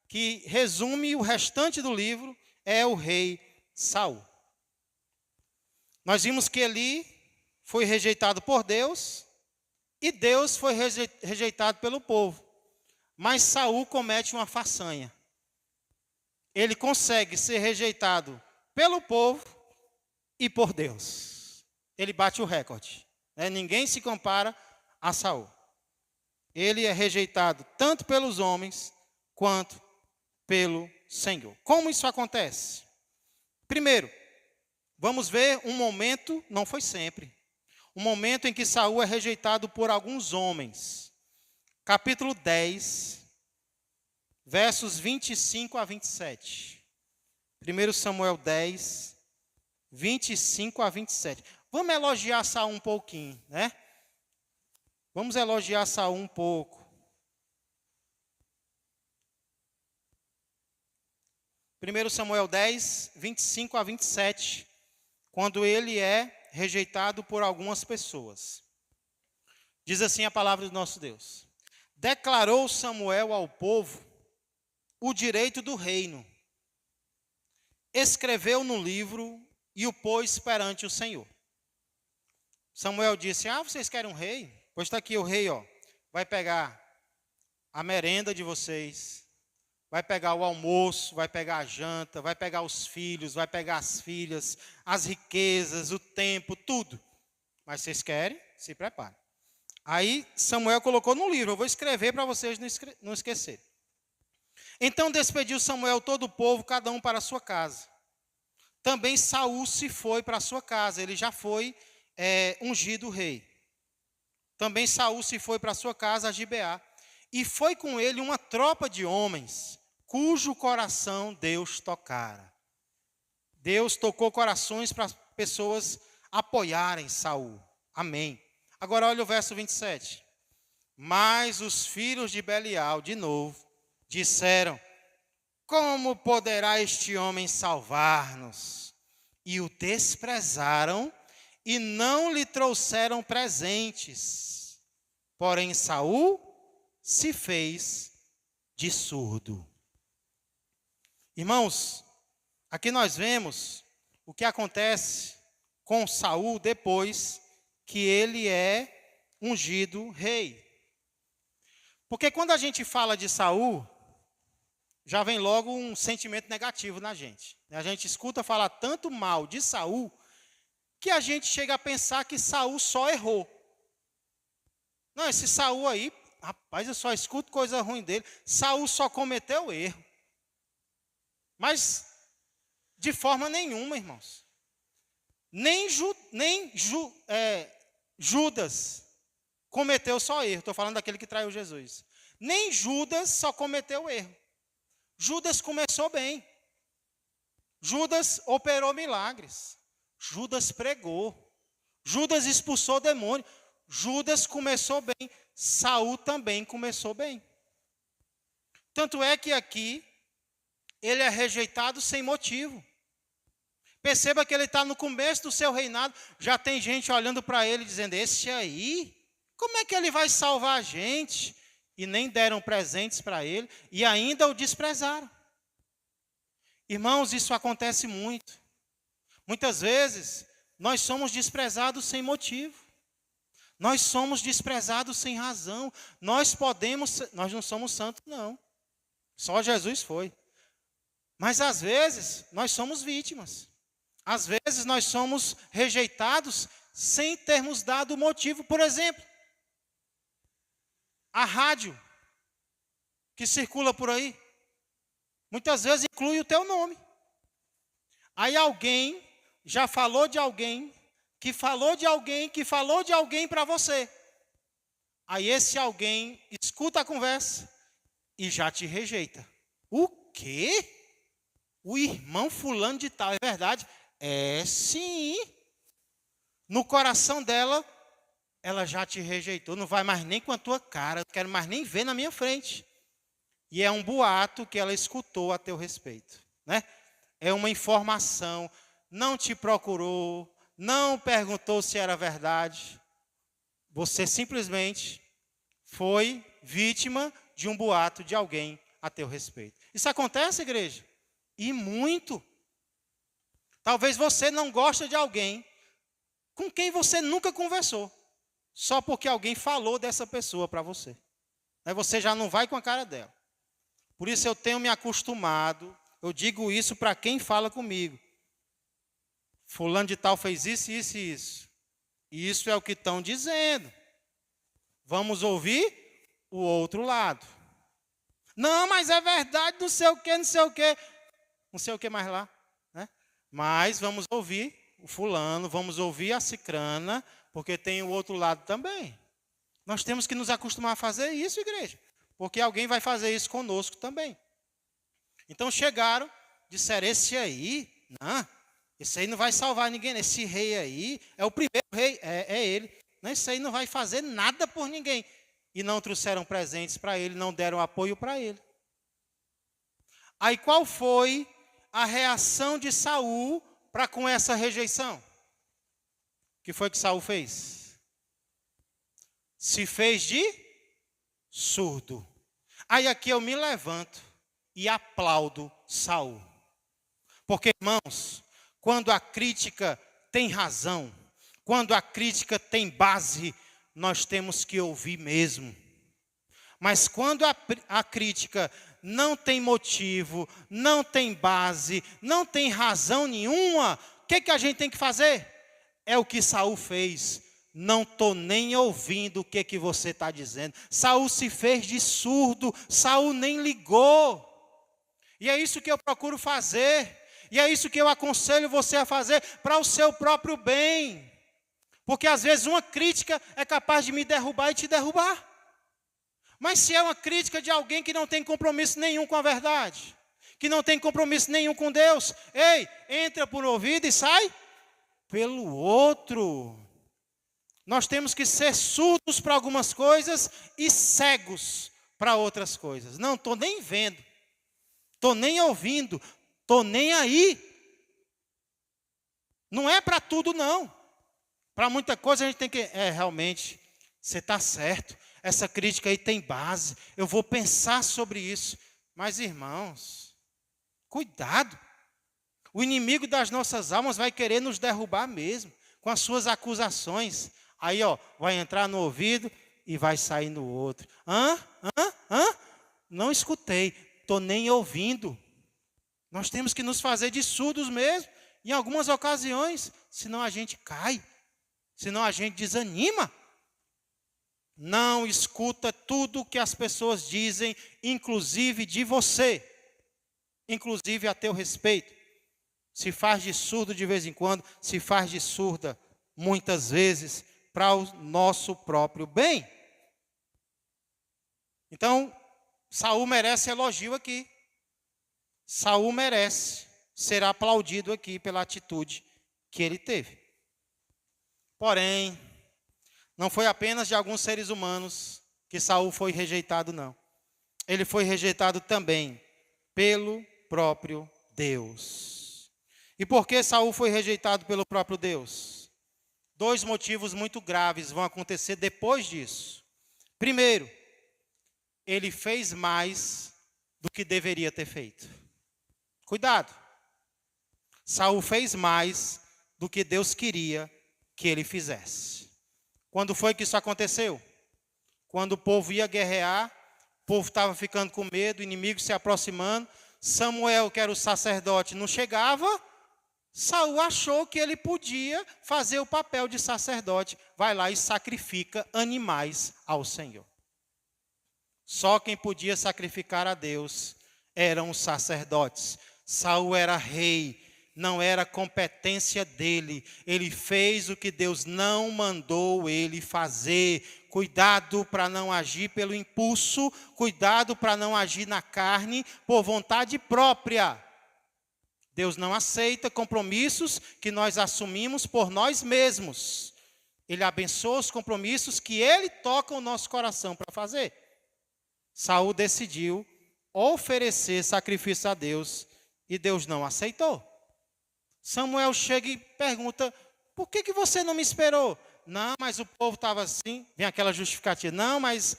que resume o restante do livro, é o rei Saul. Nós vimos que Eli foi rejeitado por Deus e Deus foi rejeitado pelo povo. Mas Saul comete uma façanha. Ele consegue ser rejeitado pelo povo e por Deus. Ele bate o recorde, né? Ninguém se compara a Saul. Ele é rejeitado tanto pelos homens quanto pelo Senhor. Como isso acontece? Primeiro, vamos ver um momento, não foi sempre, um momento em que Saul é rejeitado por alguns homens. Capítulo 10, versos 25 a 27. 1 Samuel 10, 25 a 27. Vamos elogiar Saul um pouquinho, né? Vamos elogiar Saul um pouco. 1 Samuel 10, 25 a 27, quando ele é rejeitado por algumas pessoas. Diz assim a palavra do nosso Deus: declarou Samuel ao povo o direito do reino, escreveu no livro e o pôs perante o Senhor. Samuel disse: vocês querem um rei? Pois está aqui o rei, vai pegar a merenda de vocês, vai pegar o almoço, vai pegar a janta, vai pegar os filhos, vai pegar as filhas, as riquezas, o tempo, tudo. Mas vocês querem? Se preparem. Aí Samuel colocou no livro, eu vou escrever para vocês não esquecerem. Então despediu Samuel todo o povo, cada um para a sua casa. Também Saul se foi para a sua casa, ele já foi ungido rei. Também Saul se foi para a sua casa, a Gibeá, e foi com ele uma tropa de homens, cujo coração Deus tocara. Deus tocou corações para as pessoas apoiarem Saul. Amém. Agora olha o verso 27. Mas os filhos de Belial, de novo, disseram: como poderá este homem salvar-nos? E o desprezaram e não lhe trouxeram presentes. Porém Saul se fez de surdo. Irmãos, aqui nós vemos o que acontece com Saul depois que ele é ungido rei. Porque quando a gente fala de Saul, já vem logo um sentimento negativo na gente. A gente escuta falar tanto mal de Saul, que a gente chega a pensar que Saul só errou. Não, esse Saul aí, rapaz, eu só escuto coisa ruim dele. Saul só cometeu erro. Mas, de forma nenhuma, irmãos. Nem Judas cometeu só erro. Estou falando daquele que traiu Jesus. Nem Judas só cometeu erro. Judas começou bem. Judas operou milagres. Judas pregou. Judas expulsou demônio. Judas começou bem. Saul também começou bem. Tanto é que aqui ele é rejeitado sem motivo. Perceba que ele está no começo do seu reinado. Já tem gente olhando para ele dizendo: esse aí, como é que ele vai salvar a gente? E nem deram presentes para ele, e ainda o desprezaram. Irmãos, isso acontece muito. Muitas vezes, nós somos desprezados sem motivo. Nós somos desprezados sem razão. Nós não somos santos, não. Só Jesus foi. Mas às vezes, nós somos vítimas. Às vezes, nós somos rejeitados sem termos dado motivo. Por exemplo, a rádio que circula por aí, muitas vezes inclui o teu nome. Aí alguém já falou de alguém, que falou de alguém, que falou de alguém para você. Aí esse alguém escuta a conversa e já te rejeita. O quê? O irmão fulano de tal, é verdade? É sim. No coração dela, ela já te rejeitou, não vai mais nem com a tua cara, não quero mais nem ver na minha frente. E é um boato que ela escutou a teu respeito, né? É uma informação, não te procurou, não perguntou se era verdade. Você simplesmente foi vítima de um boato de alguém a teu respeito. Isso acontece, igreja? E muito. Talvez você não goste de alguém com quem você nunca conversou, só porque alguém falou dessa pessoa para você. Aí você já não vai com a cara dela. Por isso eu tenho me acostumado, eu digo isso para quem fala comigo. fulano de tal fez isso, isso e isso. E isso é o que estão dizendo. Vamos ouvir o outro lado. Não, mas é verdade, não sei o quê, não sei o quê. Não sei o que mais lá, né? Mas vamos ouvir o fulano, vamos ouvir a cicrana, porque tem o outro lado também. Nós temos que nos acostumar a fazer isso, igreja, porque alguém vai fazer isso conosco também. Então chegaram, disseram, esse aí não vai salvar ninguém, esse rei aí é o primeiro rei, é ele. Não, esse aí não vai fazer nada por ninguém. E não trouxeram presentes para ele, não deram apoio para ele. Aí qual foi a reação de Saul para com essa rejeição? O que foi que Saul fez? Se fez de surdo. Aí aqui eu me levanto e aplaudo Saul. Porque, irmãos, quando a crítica tem razão, quando a crítica tem base, nós temos que ouvir mesmo. Mas quando a crítica não tem motivo, não tem base, não tem razão nenhuma, o que a gente tem que fazer? É o que Saul fez. Não estou nem ouvindo o que você está dizendo. Saul se fez de surdo, Saul nem ligou. E é isso que eu procuro fazer. E é isso que eu aconselho você a fazer para o seu próprio bem. Porque às vezes uma crítica é capaz de me derrubar e te derrubar. Mas se é uma crítica de alguém que não tem compromisso nenhum com a verdade, que não tem compromisso nenhum com Deus, ei, entra por um ouvido e sai pelo outro. Nós temos que ser surdos para algumas coisas e cegos para outras coisas. Não, estou nem vendo, estou nem ouvindo, estou nem aí. Não é para tudo, não. Para muita coisa a gente tem que, realmente, você está certo, essa crítica aí tem base, eu vou pensar sobre isso. Mas, irmãos, cuidado. O inimigo das nossas almas vai querer nos derrubar mesmo, com as suas acusações. Aí, vai entrar no ouvido e vai sair no outro. Não escutei, estou nem ouvindo. Nós temos que nos fazer de surdos mesmo, em algumas ocasiões, senão a gente cai, senão a gente desanima. Não escuta tudo o que as pessoas dizem, inclusive de você, inclusive a teu respeito. Se faz de surdo de vez em quando, se faz de surda muitas vezes, para o nosso próprio bem. Então, Saul merece elogio aqui. Saul merece ser aplaudido aqui pela atitude que ele teve. Porém, não foi apenas de alguns seres humanos que Saul foi rejeitado, não. Ele foi rejeitado também pelo próprio Deus. E por que Saul foi rejeitado pelo próprio Deus? 2 motivos muito graves vão acontecer depois disso. Primeiro, ele fez mais do que deveria ter feito. Cuidado. Saul fez mais do que Deus queria que ele fizesse. Quando foi que isso aconteceu? Quando o povo ia guerrear, o povo estava ficando com medo, o inimigo se aproximando. Samuel, que era o sacerdote, não chegava. Saul achou que ele podia fazer o papel de sacerdote. Vai lá e sacrifica animais ao Senhor. Só quem podia sacrificar a Deus eram os sacerdotes. Saul era rei, não era competência dele. Ele fez o que Deus não mandou ele fazer. Cuidado para não agir pelo impulso, cuidado para não agir na carne por vontade própria. Deus não aceita compromissos que nós assumimos por nós mesmos. Ele abençoa os compromissos que Ele toca o nosso coração para fazer. Saul decidiu oferecer sacrifício a Deus e Deus não aceitou. Samuel chega e pergunta, por que você não me esperou? Não, mas o povo estava assim, vem aquela justificativa. Não, mas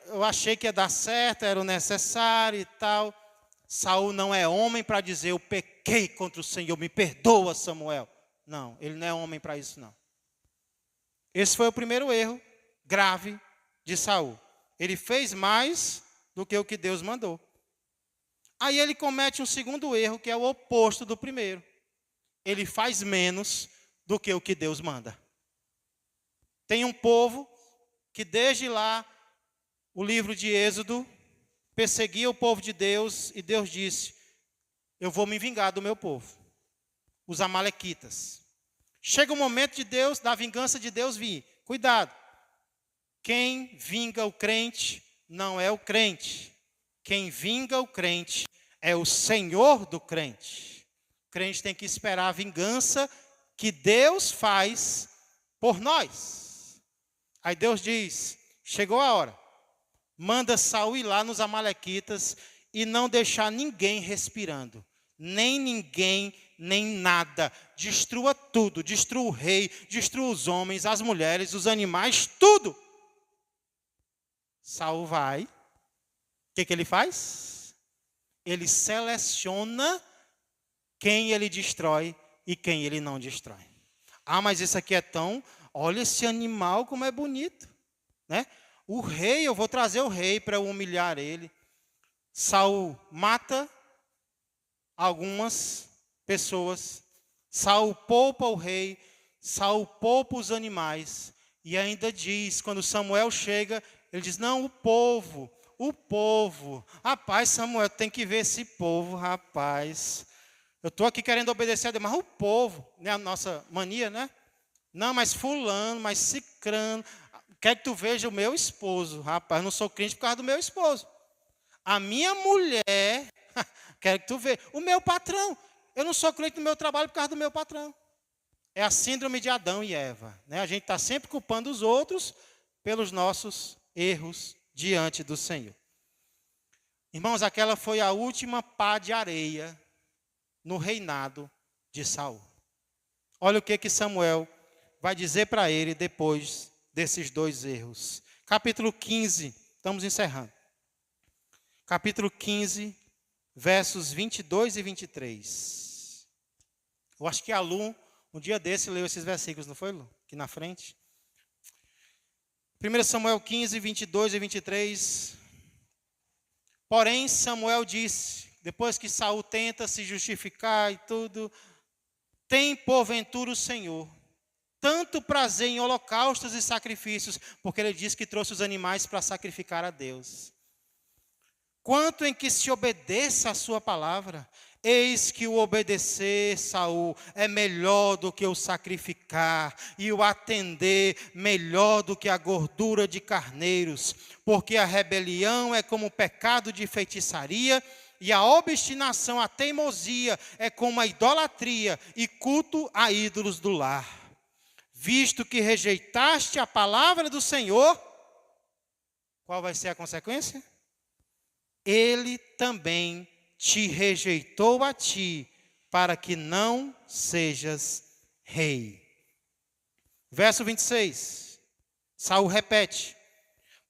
eu achei que ia dar certo, era o necessário e tal. Saul não é homem para dizer, eu pequei contra o Senhor, me perdoa, Samuel. Não, ele não é homem para isso, não. Esse foi o primeiro erro grave de Saul. Ele fez mais do que o que Deus mandou. Aí ele comete um segundo erro, que é o oposto do primeiro. ele faz menos do que o que Deus manda. Tem um povo que desde lá, o livro de Êxodo, perseguia o povo de Deus, e Deus disse: eu vou me vingar do meu povo, os amalequitas. Chega o momento de Deus, da vingança de Deus vir. Cuidado, quem vinga o crente não é o crente. Quem vinga o crente é o Senhor do crente. O crente tem que esperar a vingança que Deus faz por nós. Aí Deus diz: chegou a hora, manda Saul ir lá nos amalequitas e não deixar ninguém respirando, nem ninguém, nem nada. Destrua tudo, destrua o rei, destrua os homens, as mulheres, os animais, tudo. Saul vai, o que ele faz? Ele seleciona quem ele destrói e quem ele não destrói. Ah, mas isso aqui é tão... Olha esse animal como é bonito, né? O rei, eu vou trazer o rei para humilhar ele. Saul mata algumas pessoas. Saul poupa o rei. Saul poupa os animais. E ainda diz, quando Samuel chega, ele diz: não, o povo. Rapaz, Samuel, tem que ver esse povo, rapaz. Eu estou aqui querendo obedecer a Deus, mas o povo, né, a nossa mania, né? Não, mas fulano, mas cicrano. Quer que tu veja o meu esposo. Rapaz, eu não sou crente por causa do meu esposo. A minha mulher, quero que tu veja. O meu patrão. Eu não sou crente no meu trabalho por causa do meu patrão. É a síndrome de Adão e Eva, né? A gente está sempre culpando os outros pelos nossos erros diante do Senhor. Irmãos, aquela foi a última pá de areia no reinado de Saul. Olha o que Samuel vai dizer para ele depois desses dois erros. Capítulo 15, estamos encerrando. Capítulo 15, versos 22 e 23. Eu acho que a Lu, um dia desse, leu esses versículos, não foi, Lu? Aqui na frente. 1 Samuel 15, 22 e 23. Porém, Samuel disse, depois que Saul tenta se justificar e tudo: tem porventura o Senhor tanto prazer em holocaustos e sacrifícios, porque ele diz que trouxe os animais para sacrificar a Deus, quanto em que se obedeça a sua palavra? Eis que o obedecer, Saul, é melhor do que o sacrificar, e o atender melhor do que a gordura de carneiros, porque a rebelião é como o pecado de feitiçaria, e a obstinação, a teimosia, é como a idolatria e culto a ídolos do lar. Visto que rejeitaste a palavra do Senhor, qual vai ser a consequência? Ele também te rejeitou a ti, para que não sejas rei. Verso 26, Saul repete: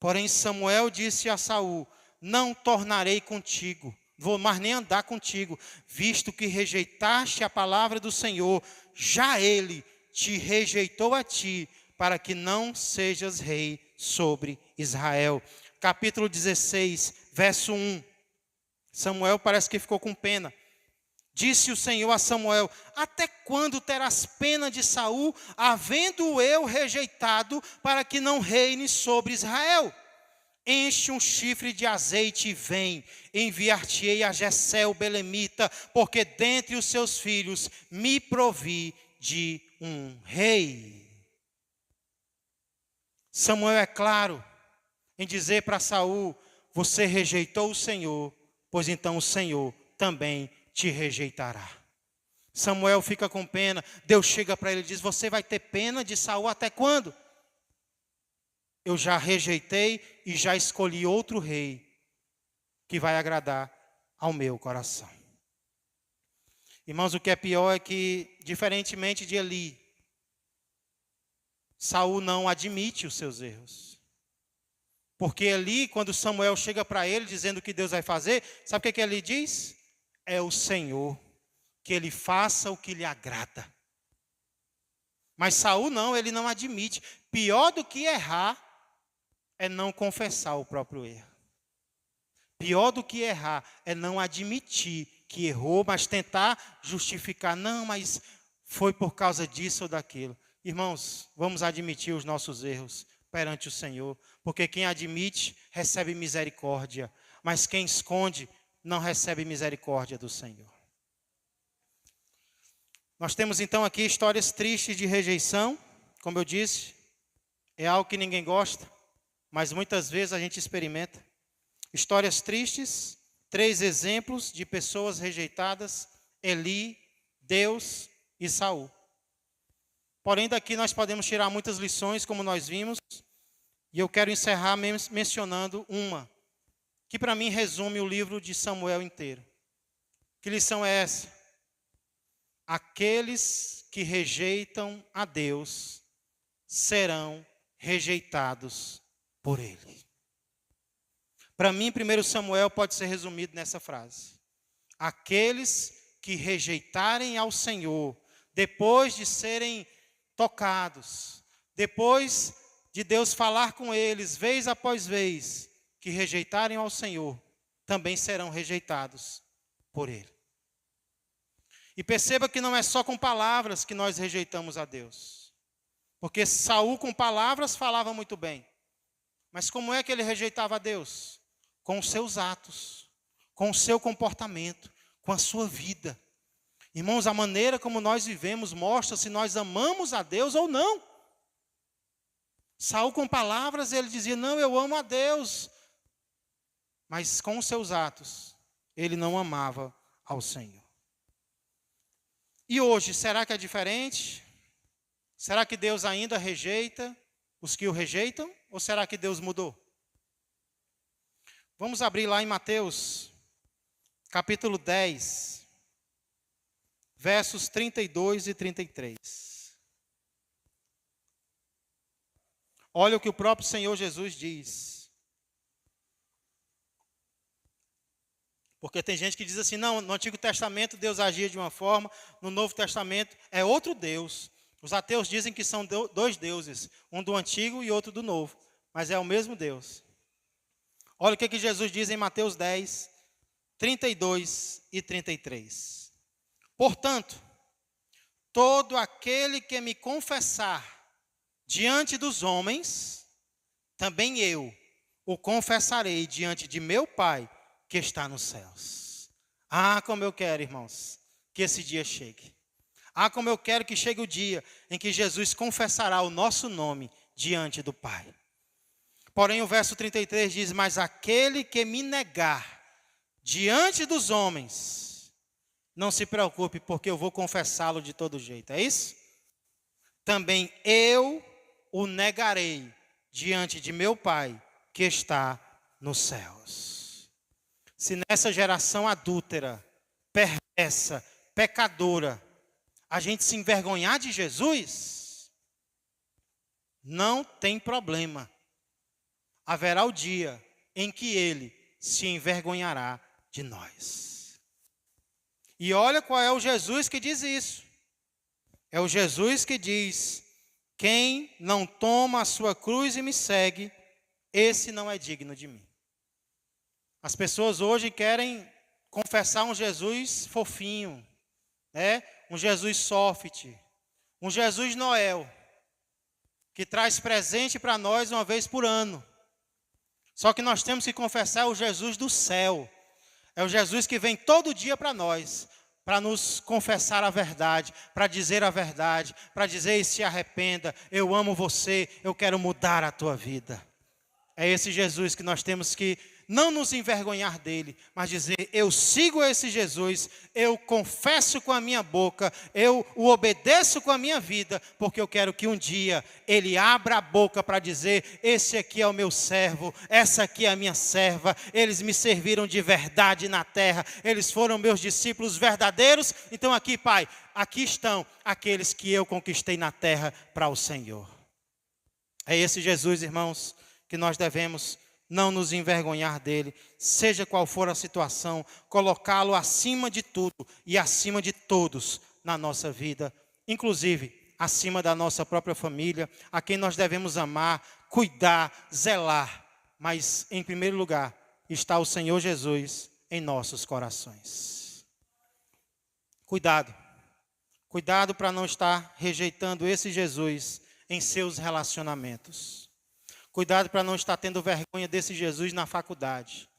porém Samuel disse a Saul: não tornarei contigo, vou mais nem andar contigo, visto que rejeitaste a palavra do Senhor, já ele te rejeitou a ti, para que não sejas rei sobre Israel. Capítulo 16, verso 1. Samuel parece que ficou com pena. Disse o Senhor a Samuel: até quando terás pena de Saul, havendo eu rejeitado, para que não reine sobre Israel? Enche um chifre de azeite e vem, enviar-te-ei a Jessé o belemita, porque dentre os seus filhos me provi de um rei. Samuel é claro em dizer para Saul: você rejeitou o Senhor, pois então o Senhor também te rejeitará. Samuel fica com pena. Deus chega para ele e diz: você vai ter pena de Saul até quando? Eu já rejeitei e já escolhi outro rei que vai agradar ao meu coração. Irmãos, o que é pior é que, diferentemente de Eli, Saul não admite os seus erros. Porque Eli, quando Samuel chega para ele dizendo o que Deus vai fazer, sabe o que ele diz? É o Senhor, que ele faça o que lhe agrada. Mas Saul não, ele não admite. Pior do que errar é não confessar o próprio erro. Pior do que errar é não admitir que errou, mas tentar justificar. Não, mas foi por causa disso ou daquilo. Irmãos, vamos admitir os nossos erros perante o Senhor, porque quem admite recebe misericórdia, mas quem esconde não recebe misericórdia do Senhor. Nós temos então aqui histórias tristes de rejeição, como eu disse, é algo que ninguém gosta, mas muitas vezes a gente experimenta. Histórias tristes, 3 exemplos de pessoas rejeitadas: Eli, Deus e Saul. Porém, daqui nós podemos tirar muitas lições, como nós vimos, e eu quero encerrar mencionando uma, que para mim resume o livro de Samuel inteiro. Que lição é essa? Aqueles que rejeitam a Deus serão rejeitados por Ele. Para mim, 1 Samuel pode ser resumido nessa frase: aqueles que rejeitarem ao Senhor, depois de serem tocados, depois de Deus falar com eles, vez após vez, que rejeitarem ao Senhor, também serão rejeitados por Ele. E perceba que não é só com palavras que nós rejeitamos a Deus. Porque Saul com palavras falava muito bem. Mas como é que ele rejeitava a Deus? Com os seus atos, com o seu comportamento, com a sua vida. Irmãos, a maneira como nós vivemos mostra se nós amamos a Deus ou não. Saul com palavras ele dizia: não, eu amo a Deus. Mas com os seus atos, ele não amava ao Senhor. E hoje, será que é diferente? Será que Deus ainda rejeita os que o rejeitam? Ou será que Deus mudou? Vamos abrir lá em Mateus, capítulo 10, versos 32 e 33. Olha o que o próprio Senhor Jesus diz. Porque tem gente que diz assim: não, no Antigo Testamento Deus agia de uma forma, no Novo Testamento é outro Deus. Os ateus dizem que são 2 deuses, um do Antigo e outro do Novo, mas é o mesmo Deus. Olha o que Jesus diz em Mateus 10, 32 e 33. Portanto, todo aquele que me confessar diante dos homens, também eu o confessarei diante de meu Pai que está nos céus. Ah, como eu quero, irmãos, que esse dia chegue. Ah, como eu quero que chegue o dia em que Jesus confessará o nosso nome diante do Pai. Porém, o verso 33 diz: mas aquele que me negar diante dos homens, não se preocupe, porque eu vou confessá-lo de todo jeito. É isso? Também eu o negarei diante de meu Pai que está nos céus. Se nessa geração adúltera, perversa, pecadora, a gente se envergonhar de Jesus, não tem problema. Haverá o dia em que Ele se envergonhará de nós. E olha qual é o Jesus que diz isso. É o Jesus que diz: quem não toma a sua cruz e me segue, esse não é digno de mim. As pessoas hoje querem confessar um Jesus fofinho, né? Um Jesus soft, um Jesus Noel, que traz presente para nós uma vez por ano. Só que nós temos que confessar o Jesus do céu. É o Jesus que vem todo dia para nós, para nos confessar a verdade, para dizer a verdade, para dizer: se arrependa, eu amo você, eu quero mudar a tua vida. É esse Jesus que nós temos que não nos envergonhar dele, mas dizer: eu sigo esse Jesus, eu confesso com a minha boca, eu o obedeço com a minha vida, porque eu quero que um dia ele abra a boca para dizer: esse aqui é o meu servo, essa aqui é a minha serva, eles me serviram de verdade na terra, eles foram meus discípulos verdadeiros. Então aqui, Pai, aqui estão aqueles que eu conquistei na terra para o Senhor. É esse Jesus, irmãos, que nós devemos não nos envergonhar dele, seja qual for a situação, colocá-lo acima de tudo e acima de todos na nossa vida, inclusive acima da nossa própria família, a quem nós devemos amar, cuidar, zelar. Mas, em primeiro lugar, está o Senhor Jesus em nossos corações. Cuidado Cuidado para não estar rejeitando esse Jesus em seus relacionamentos. Cuidado para não estar tendo vergonha desse Jesus na faculdade.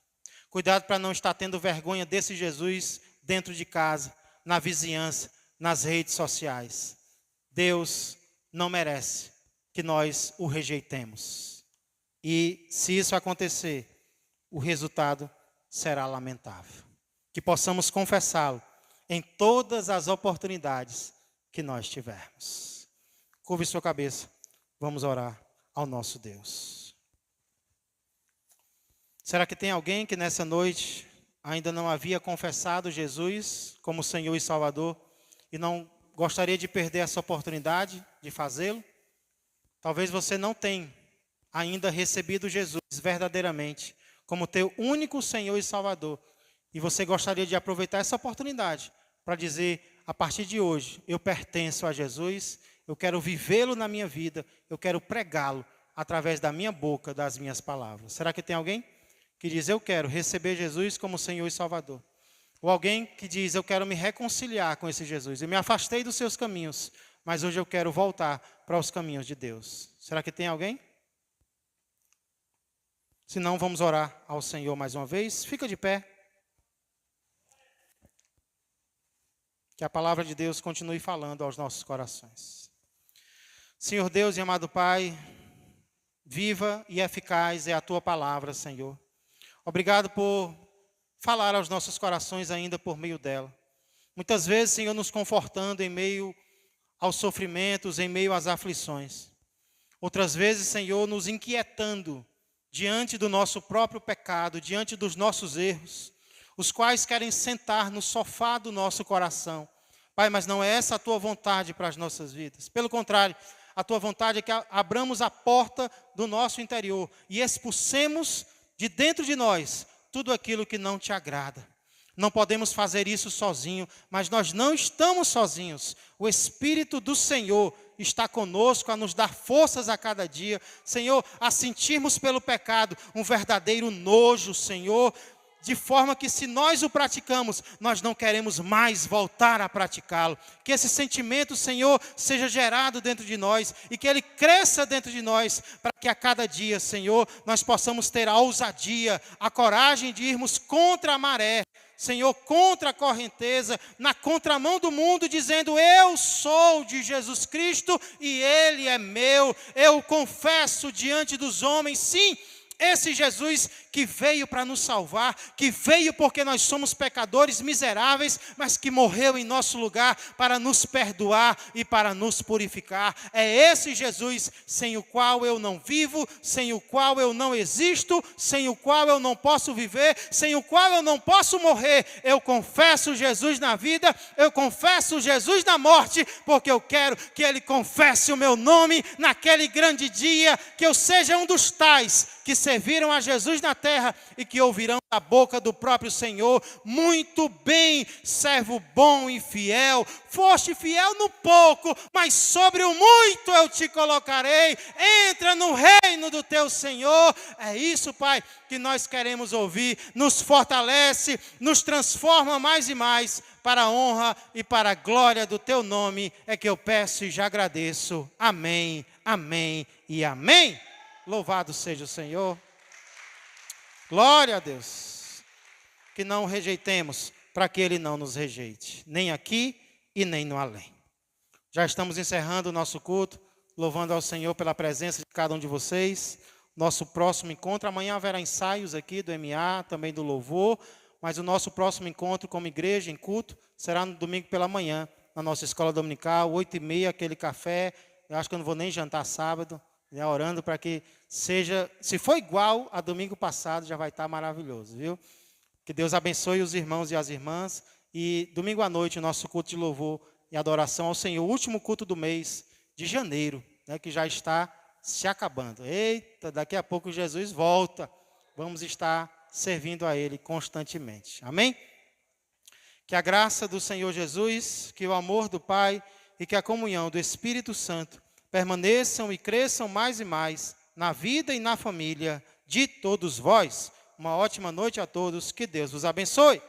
Cuidado para não estar tendo vergonha desse Jesus dentro de casa, na vizinhança, nas redes sociais. Deus não merece que nós o rejeitemos. E se isso acontecer, o resultado será lamentável. Que possamos confessá-lo em todas as oportunidades que nós tivermos. Curve sua cabeça, vamos orar ao nosso Deus. Será que tem alguém que nessa noite ainda não havia confessado Jesus como Senhor e Salvador e não gostaria de perder essa oportunidade de fazê-lo? Talvez você não tenha ainda recebido Jesus verdadeiramente como teu único Senhor e Salvador. E você gostaria de aproveitar essa oportunidade para dizer, a partir de hoje, eu pertenço a Jesus, eu quero vivê-lo na minha vida, eu quero pregá-lo através da minha boca, das minhas palavras. Será que tem alguém que diz, eu quero receber Jesus como Senhor e Salvador? Ou alguém que diz, eu quero me reconciliar com esse Jesus, eu me afastei dos seus caminhos, mas hoje eu quero voltar para os caminhos de Deus. Será que tem alguém? Se não, vamos orar ao Senhor mais uma vez. Fica de pé. Que a palavra de Deus continue falando aos nossos corações. Senhor Deus e amado Pai, viva e eficaz é a Tua palavra, Senhor. Obrigado por falar aos nossos corações ainda por meio dela. Muitas vezes, Senhor, nos confortando em meio aos sofrimentos, em meio às aflições. Outras vezes, Senhor, nos inquietando diante do nosso próprio pecado, diante dos nossos erros, os quais querem sentar no sofá do nosso coração. Pai, mas não é essa a Tua vontade para as nossas vidas. Pelo contrário, a Tua vontade é que abramos a porta do nosso interior e expulsemos de dentro de nós tudo aquilo que não Te agrada. Não podemos fazer isso sozinho, mas nós não estamos sozinhos. O Espírito do Senhor está conosco a nos dar forças a cada dia. Senhor, a sentirmos pelo pecado um verdadeiro nojo, Senhor, de forma que se nós o praticamos, nós não queremos mais voltar a praticá-lo. Que esse sentimento, Senhor, seja gerado dentro de nós e que ele cresça dentro de nós, para que a cada dia, Senhor, nós possamos ter a ousadia, a coragem de irmos contra a maré, Senhor, contra a correnteza, na contramão do mundo, dizendo, eu sou de Jesus Cristo e Ele é meu. Eu confesso diante dos homens, sim, esse Jesus que veio para nos salvar, que veio porque nós somos pecadores miseráveis, mas que morreu em nosso lugar para nos perdoar e para nos purificar. É esse Jesus sem o qual eu não vivo, sem o qual eu não existo, sem o qual eu não posso viver, sem o qual eu não posso morrer. Eu confesso Jesus na vida, eu confesso Jesus na morte, porque eu quero que Ele confesse o meu nome naquele grande dia, que eu seja um dos tais que serviram a Jesus na terra e que ouvirão da boca do próprio Senhor, muito bem, servo bom e fiel, foste fiel no pouco, mas sobre o muito eu te colocarei, entra no reino do teu Senhor. É isso, Pai, que nós queremos ouvir, nos fortalece, nos transforma mais e mais, para a honra e para a glória do teu nome, é que eu peço e já agradeço. Amém, amém e amém. Louvado seja o Senhor. Glória a Deus. Que não o rejeitemos, para que Ele não nos rejeite, nem aqui e nem no além. Já estamos encerrando o nosso culto, louvando ao Senhor pela presença de cada um de vocês. Nosso próximo encontro, amanhã haverá ensaios aqui do MA, também do louvor, mas o nosso próximo encontro como igreja em culto será no domingo pela manhã, na nossa escola dominical, 8h30, aquele café. Eu acho que eu não vou nem jantar sábado, orando para que seja, se for igual a domingo passado, já vai estar maravilhoso, viu? Que Deus abençoe os irmãos e as irmãs. E domingo à noite, o nosso culto de louvor e adoração ao Senhor, o último culto do mês de janeiro, né, que já está se acabando. Eita, daqui a pouco Jesus volta. Vamos estar servindo a Ele constantemente. Amém? Que a graça do Senhor Jesus, que o amor do Pai e que a comunhão do Espírito Santo permaneçam e cresçam mais e mais na vida e na família de todos vós. Uma ótima noite a todos, que Deus vos abençoe.